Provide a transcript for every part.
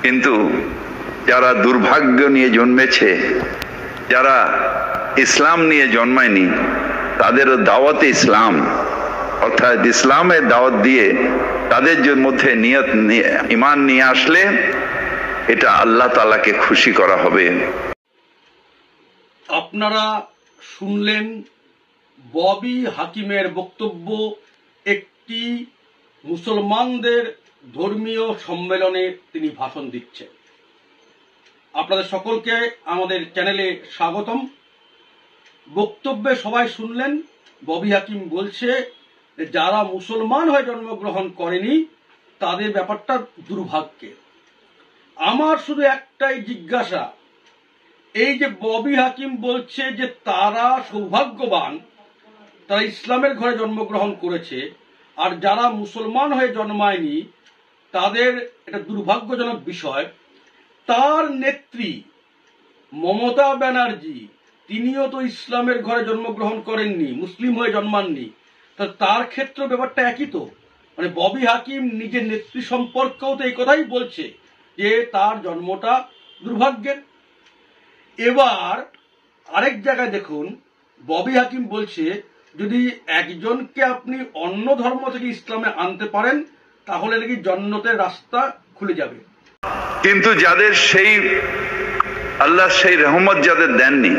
কিন্তু যারা দুর্ভাগ্য নিয়ে জন্মেছে, যারা ইসলাম নিয়ে জন্মায়নি, তাদেরও দাওয়াতে ইসলাম অর্থাৎ ইসলামের দাওয়াত দিয়ে তাদের মধ্যে নিয়ত ঈমান নিয়ে আসলে এটা আল্লাহ তাআলাকে খুশি করা হবে। আপনারা শুনলেন ববি হাকিমের বক্তব্য একটি মুসলমানদের ধর্মীয় সম্মেলনে তিনি ভাষণ দিচ্ছেন। আপনাদের সকলকে আমাদের চ্যানেলে স্বাগতম। বক্তব্যে সবাই শুনলেন ববি হাকিম বলছে যারা মুসলমান হয়ে জন্মগ্রহণ করেনি তাদের ব্যাপারটা দুর্ভাগ্যের। আমার শুধু একটাই জিজ্ঞাসা, এই যে ববি হাকিম বলছে যে তারা সৌভাগ্যবান, তারা ইসলামের ঘরে জন্মগ্রহণ করেছে, আর যারা মুসলমান হয়ে জন্মায়নি তাদের এটা দুর্ভাগ্যজনক বিষয়, তার নেত্রী মমতা ব্যানার্জি তিনিও তো ইসলামের ঘরে জন্মগ্রহণ করেননি, মুসলিম হয়ে জন্মাননি, তার ক্ষেত্রে ব্যাপারটা একই তো। মানে ববি হাকিম নিজের নেত্রী সম্পর্কেও তো এই কথাই বলছে যে তার জন্মটা দুর্ভাগ্যের। এবার আরেক জায়গায় দেখুন, ববি হাকিম বলছে যদি একজনকে আপনি অন্য ধর্ম থেকে ইসলামে আনতে পারেন তাহলে নাকি জান্নাতের রাস্তা খুলে যাবে। কিন্তু যাদের সেই আল্লাহ সেই রহমত যাদের দেননি,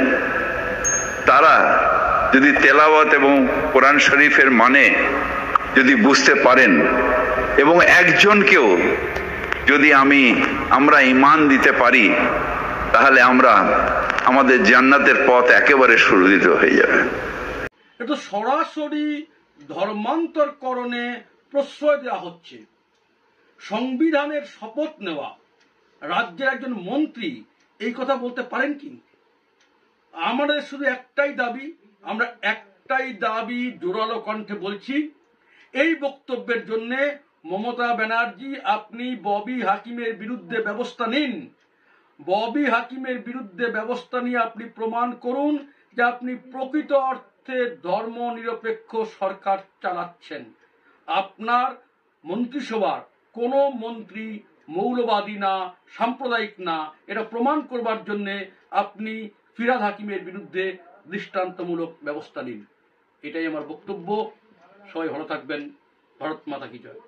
তারা যদি তেলাওয়াত এবং কোরআন শরীফের মানে যদি বুঝতে পারেন এবং একজনকেও যদি আমরা ঈমান দিতে পারি, তাহলে আমাদের জান্নাতের পথ একেবারে সুরক্ষিত হয়ে যাবে। এটা সরাসরি ধর্মান্তরকরণে প্রশ্রয় দেওয়া হচ্ছে। সংবিধানের শপথ নেওয়া রাজ্যের একজন মন্ত্রী এই কথা বলতে পারেন কি? আমাদের শুধু একটাই দাবি জোরালো কণ্ঠে বলছি, এই বক্তব্যের জন্য মমতা ব্যানার্জি আপনি ববি হাকিমের বিরুদ্ধে ব্যবস্থা নিন। ববি হাকিমের বিরুদ্ধে ব্যবস্থা নিয়ে আপনি প্রমাণ করুন যে আপনি প্রকৃত অর্থে ধর্ম নিরপেক্ষ সরকার চালাচ্ছেন। আপনার মন্ত্রিসভার কোনো মন্ত্রী মৌলবাদী না, সাম্প্রদায়িক না, এটা প্রমাণ করবার জন্য আপনি ফিরহাদ হাকিমের বিরুদ্ধে দৃষ্টান্তমূলক ব্যবস্থা নিন। এটাই আমার বক্তব্য। সবাই ভালো থাকবেন। ভারত মাতা কি জয়।